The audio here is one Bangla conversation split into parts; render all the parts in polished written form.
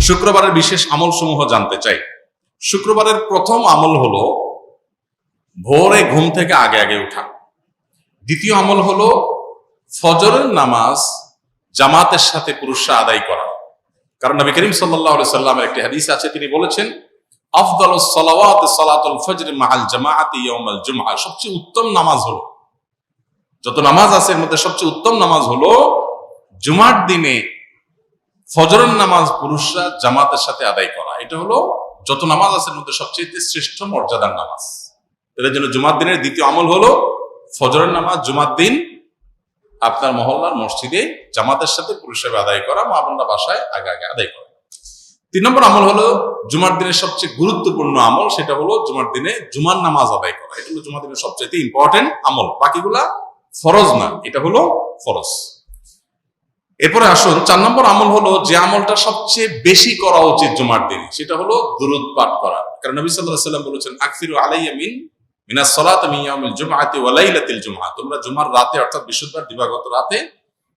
শুক্রবারের বিশেষ আমল সমূহ জানতে চাই। শুক্রবারের প্রথম আমল হলো ভোরে ঘুম থেকে আগে আগে উঠা। দ্বিতীয় আমল হলো ফজরের নামাজ জামাতের সাথে পুরুষরা আদায় করা। কারণ নবী করিম সাল্লাল্লাহু আলাইহি সাল্লামের একটি হাদিস আছে, তিনি বলেছেন আফদালুস সালাওয়াত সালাতুল ফজর মাআল জামাআতি ইয়াউমাল জুমআহ। সবচেয়ে উত্তম নামাজ হলো, যত নামাজ আছে এর মধ্যে সবচেয়ে উত্তম নামাজ হলো জুমার দিনে ফজরের নামাজ পুরুষরা জামাতের সাথে আদায় করা। এটা হলো যত নামাজ আছে এর মধ্যে সবচেয়ে শ্রেষ্ঠ মর্যাদার নামাজ। এর জন্য জুমার দিনের দ্বিতীয় আমল হলো ফজরের নামাজ জুমার দিন আপনার মহল্লার মসজিদে জামাতের সাথে পুরুষরা আদায় করা, মা বোনরা বাসায় আগে আগে আদায় করা। 3 নম্বর আমল হলো জুমার দিনের সবচেয়ে গুরুত্বপূর্ণ আমল, সেটা হলো জুমার দিনে জুমার নামাজ আদায় করা। এটা হলো জুমার দিনের সবচেয়ে ইম্পর্টেন্ট আমল, বাকিগুলা ফরজ না, এটা হলো ফরজ। এরপরে আসুন 4 নম্বর আমল হলো যে আমলটা সবচেয়ে বেশি করা উচিত জুমার দিনে, সেটা হলো দুরূদ পাঠ করা। কারণ নবী সাল্লাল্লাহু আলাইহি সাল্লাম বলেছেন আকসিরু আলাইয়া মিনাস সালাতি মিন ইয়াউমিল জুমআতি ওয়া লাইলাতিল জুমআহ। তোমরা জুমার রাতে অর্থাৎ বৃহস্পতিবার দিবাগত রাতে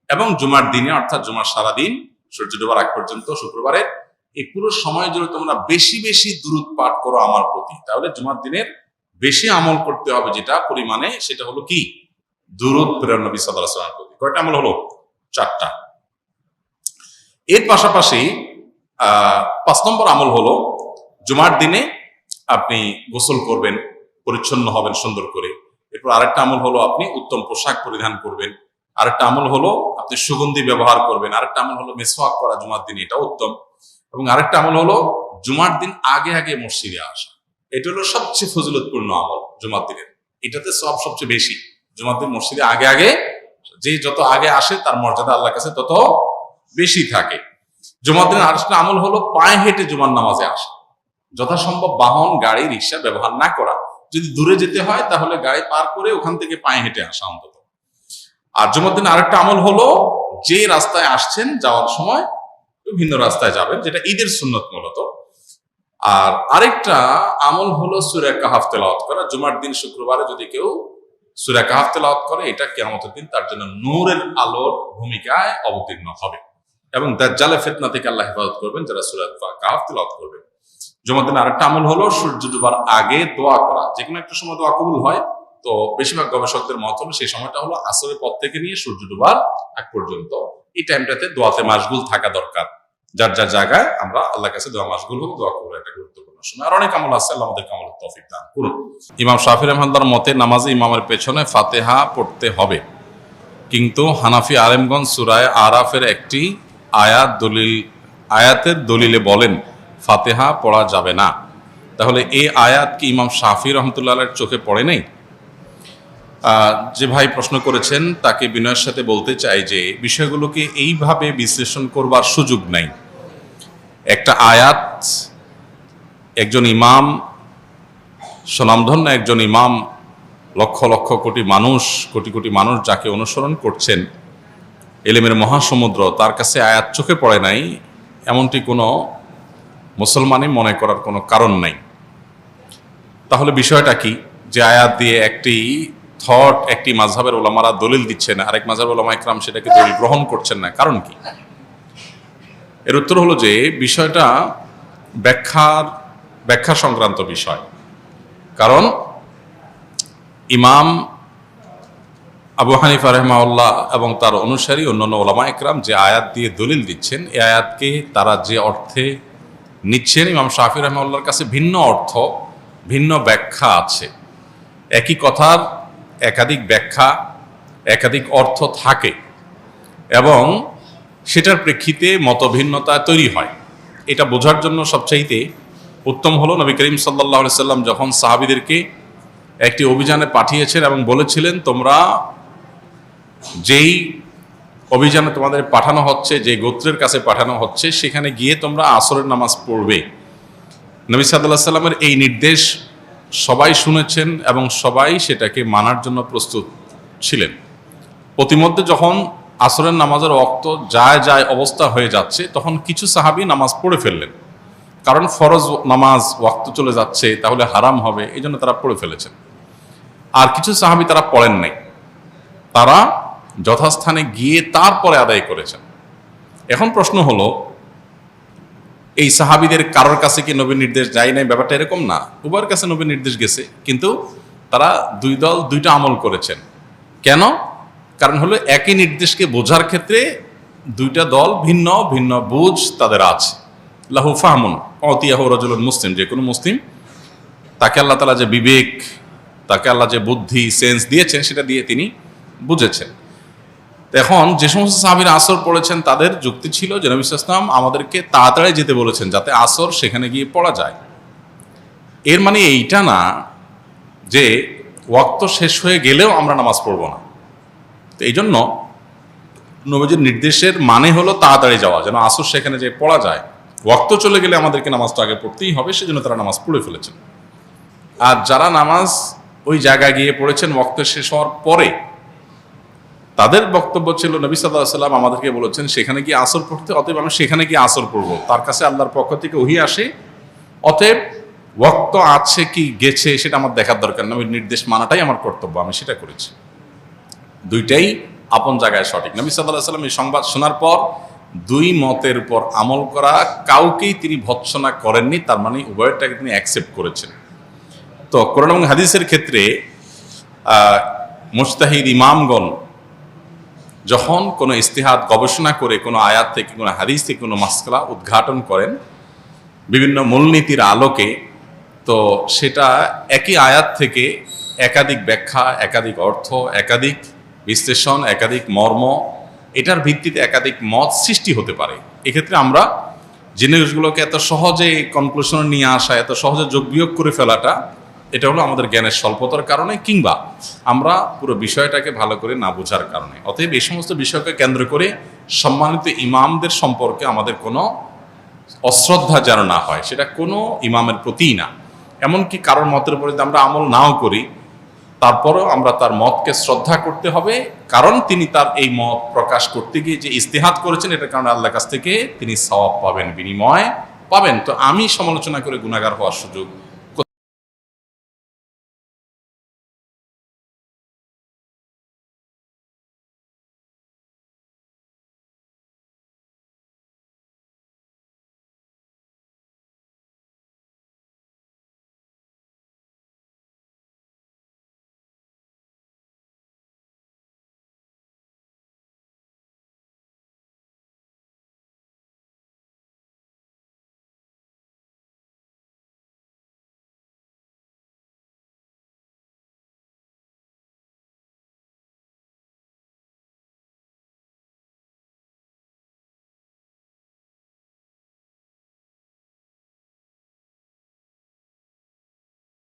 এবং জুমার দিনে অর্থাৎ জুমার সারা দিন সূর্য ডোবার আগ পর্যন্ত শুক্রবারে এই পুরো সময় জুড়ে তোমরা বেশি বেশি দুরূদ পাঠ করো আমার প্রতি। তাহলে জুমার দিনের বেশি আমল করতে হবে যেটা পরিমাণে, সেটা হলো কি দুরূদ প্রেরণ নবী সাল্লাল্লাহু আলাইহি ওয়াসাল্লামের প্রতি। কয়টা আমল হলো? 4টা। এর পাশাপাশি 5 নম্বর আমল হলো জুমার দিনে আপনি গোসল করবেন, পরিচ্ছন্ন হবেন সুন্দর করে। এরপর আরেকটা আমল হলো আপনি উত্তম পোশাক পরিধান করবেন। আরেকটা আমল হলো আপনি সুগন্ধি ব্যবহার করবেন। আরেকটা আমল হলো মিসওয়াক করা জুমার দিন, এটা উত্তম। এবং আরেকটা আমল হলো জুমার দিন আগে আগে মসজিদে আসা। এটা হলো সবচেয়ে ফজিলতপূর্ণ আমল জুমার দিনের, এটাতে সব সবচেয়ে বেশি। জুমার দিন মসজিদে আগে আগে, যে যত আগে আসে তার মর্যাদা আল্লাহর কাছে তত বেশি থাকে। জুমার দিনের আরেকটা আমল হলো পায়ে হেঁটে জুমার নামাজে আসা। যথাসম্ভব বাহন, গাড়ি, রিক্সা ব্যবহার না করা। যদি দূরে যেতে হয় তাহলে গাড়ি পার করে ওখান থেকে পায়ে হেঁটে আসা অন্তত। আর জুমার দিন আরেকটা আমল হলো যে রাস্তায় আসছেন যাওয়ার সময় বিভিন্ন রাস্তায় যাবেন, যেটা ঈদের সুন্নত মূলত। আর আরেকটা আমল হলো সূরা কাহাফ তেলাওয়াত করা। জুমার দিন শুক্রবারে যদি কেউ সূরা কাহাফ তেলাওয়াত করে, এটা কিয়ামতের দিন তার জন্য নূরের আলোর ভূমিকায় অবতীর্ণ হবে এবং দাজ্জালের ফিতনা থেকে আল্লাহ হেফাজত করবেন যারা সূরা কাহাফ তেলাওয়াত করবে। জুমার দিন আরেকটা আমল হলো সূর্য ডুবার আগে দোয়া করা। যে কোনো একটা সময় দোয়া কবুল হয়, তো বেশিরভাগ গবেষকদের মত হলো সেই সময়টা হলো আসরের পর থেকে নিয়ে সূর্য ডুবার আগ পর্যন্ত। এই টাইমটাতে দোয়াতে মাশগুল থাকা দরকার। যার যার জায়গায় আমরা আল্লাহর কাছে দোয়া মাশগুল হোক, দোয়া কবুল একটা গুরুত্বপূর্ণ সময়। আর অনেক আমল আছে, আল্লাহ আমাদের আমলের তৌফিক দান করুন। ইমাম শাফি রাহমাতুল্লাহর মতে নামাজে ইমামের পেছনে ফাতিহা পড়তে হবে, কিন্তু হানাফি আলেমগণ সূরা আরাফের একটি আয়াতের দলিলে বলেন ফাতিহা পড়া যাবে না। তাহলে এই আয়াত কি ইমাম শাফি রহমতুল্লাহের চোখে পড়ে নেই? যে ভাই প্রশ্ন করেছেন তাকে বিনয়ের সাথে বলতে চাই যে বিষয়গুলোকে এইভাবে বিশ্লেষণ করবার সুযোগ নাই। একটা আয়াত, একজন ইমাম, স্বনামধন্য একজন ইমাম, লক্ষ লক্ষ কোটি কোটি মানুষ যাকে অনুসরণ করছেন, ইলমের মহাসমুদ্র, তার কাছে আয়াত চোখে পড়ে নাই এমনটি কোনো মুসলমানই মনে করার কোনো কারণ নাই। তাহলে বিষয়টা কি যে আয়াত দিয়ে একটি মাযহাবের ওলামারা দলিল দিচ্ছেন, আরেক মাযহাবের ওলামা ইকরাম সেটাকে দলিল গ্রহণ করছেন না, কারণ কি? এর উত্তর হলো যে বিষয়টা ব্যাখ্যা সংক্রান্ত বিষয়। কারণ ইমাম আবু হানিফা রাহিমাহুল্লাহ এবং তার অনুসারী অন্যান্য ওলামা ইকরাম যে আয়াত দিয়ে দলিল দিচ্ছেন, এই আয়াতকে তারা যে অর্থে নিচ্ছেন, ইমাম শাফি রাহিমাহুল্লাহর কাছে ভিন্ন অর্থ, ভিন্ন ব্যাখ্যা আছে। একই কথার একাধিক ব্যাখ্যা, একাধিক অর্থ থাকে এবং সেটার প্রেক্ষিতে মতভিন্নতা তৈরি হয়। এটা বোঝার জন্য সবচাইতে উত্তম হলো নবী করিম সাল্লাল্লাহু আলাইহি সাল্লাম যখন সাহাবীদেরকে একটি অভিযানে পাঠিয়েছেন এবং বলেছিলেন তোমরা যেই অভিযানে তোমাদের পাঠানো হচ্ছে, যে গোত্রের কাছে পাঠানো হচ্ছে, সেখানে গিয়ে তোমরা আসরের নামাজ পড়বে। নবী সাল্লাল্লাহু আলাইহি সাল্লামের এই নির্দেশ সবাই শুনেছেন এবং সবাই সেটাকে মানার জন্য প্রস্তুত ছিলেন। প্রতিমধ্যে যখন আসরের নামাজের ওয়াক্ত যায় অবস্থা হয়ে যাচ্ছে, তখন কিছু সাহাবী নামাজ পড়ে ফেললেন। কারণ ফরজ নামাজ ওয়াক্ত চলে যাচ্ছে, তাহলে হারাম হবে, এই জন্য তারা পড়ে ফেলেছেন। আর কিছু সাহাবী তারা পড়েন নাই, তারা যথাস্থানে গিয়ে তারপরে আদায় করেছেন। এখন প্রশ্ন হলো এই সাহাবীদের কারোর কাছে কি নবীর নির্দেশ যায় নাই? ব্যাপারটা এরকম না, উভয়ের কাছে নবীর নির্দেশ গেছে, কিন্তু তারা দুই দল দুইটা আমল করেছেন। কেন? কারণ হলো একই নির্দেশকে বোঝার ক্ষেত্রে দুইটা দল ভিন্ন ভিন্ন বুঝ তাদের আছে। লাহু ফাহমুন অতিয়াহু রাজুলুন মুসলিম, যে কোনো মুসলিম তাকে আল্লাহ তাআলা যে বিবেক, তাকে আল্লাহ যে বুদ্ধি সেন্স দিয়েছেন, সেটা দিয়ে তিনি বুঝেছেন। এখন যে সমস্ত সাহাবীরা আসর পড়েছেন তাদের যুক্তি ছিল যে নবী সাল্লাল্লাহু আলাইহি ওয়াসাল্লাম আমাদেরকে তাড়াতাড়ি যেতে বলেছেন যাতে আসর সেখানে গিয়ে পড়া যায়। এর মানে এইটা না যে ওয়াক্ত শেষ হয়ে গেলেও আমরা নামাজ পড়ব না। তো এই জন্য নবীজির নির্দেশের মানে হলো তাড়াতাড়ি যাওয়া, যেন আসর সেখানে যে পড়া যায়। ওয়াক্ত চলে গেলে আমাদেরকে নামাজটা আগে পড়তেই হবে, সেজন্য তারা নামাজ পড়ে ফেলেছেন। আর যারা নামাজ ওই জায়গায় গিয়ে পড়েছেন ওয়াক্ত শেষ হওয়ার পরে, তাদের বক্তব্য ছিল নবী সাল্লাল্লাহু আলাইহি ওয়াসাল্লাম আমাদেরকে বলেছেন সেখানে গিয়ে আসর পড়তে, অতএব আমি সেখানে গিয়ে আসর পড়ব। তার কাছে আল্লাহর পক্ষ থেকে ওহী আসে, অতএব ওয়াক্ত আছে কি গেছে সেটা আমার দেখার দরকার না, ওই নির্দেশ মানাটাই আমার কর্তব্য, আমি সেটা করেছি। দুইটাই আপন জায়গায় সঠিক। নবী সাল্লাল্লাহু আলাইহি ওয়াসাল্লাম এই সংবাদ শোনার পর দুই মতের উপর আমল করা কাউকেই তিনি ভৎসনা করেননি, তার মানে উভয়টাকে তিনি অ্যাকসেপ্ট করেছেন। তো কোরআন এবং হাদিসের ক্ষেত্রে মুজতাহিদ ইমামগণ যখন কোনো ইস্তিহাদ গবেষণা করে কোনো আয়াত থেকে কোনো হাদিস থেকে কোনো মাসআলা উদ্ঘাটন করেন বিভিন্ন মূলনীতির আলোকে, তো সেটা একই আয়াত থেকে একাধিক ব্যাখ্যা, একাধিক অর্থ, একাধিক বিশ্লেষণ, একাধিক মর্ম, এটার ভিত্তিতে একাধিক মত সৃষ্টি হতে পারে। এক্ষেত্রে আমরা জিনিসগুলোকে এত সহজে কনক্লুশনে নিয়ে আসা, এত সহজে যোগ বিয়োগ করে ফেলাটা, এটা হলো আমাদের জ্ঞানের স্বল্পতার কারণে, কিংবা আমরা পুরো বিষয়টাকে ভালো করে না বোঝার কারণে। অতএব এই সমস্ত বিষয়কে কেন্দ্র করে সম্মানিত ইমামদের সম্পর্কে আমাদের কোনো অশ্রদ্ধা যেন না হয়, সেটা কোনো ইমামের প্রতিই না। এমনকি কারোর মতের উপরে আমরা আমল নাও করি, তারপরেও আমরা তার মতকে শ্রদ্ধা করতে হবে, কারণ তিনি তার এই মত প্রকাশ করতে গিয়ে যে ইস্তেহাদ করেছেন, এটার কারণে আল্লাহর কাছ থেকে তিনি সওয়াব পাবেন, বিনিময় পাবেন। তো আমি সমালোচনা করে গুনাহগার হওয়ার সুযোগ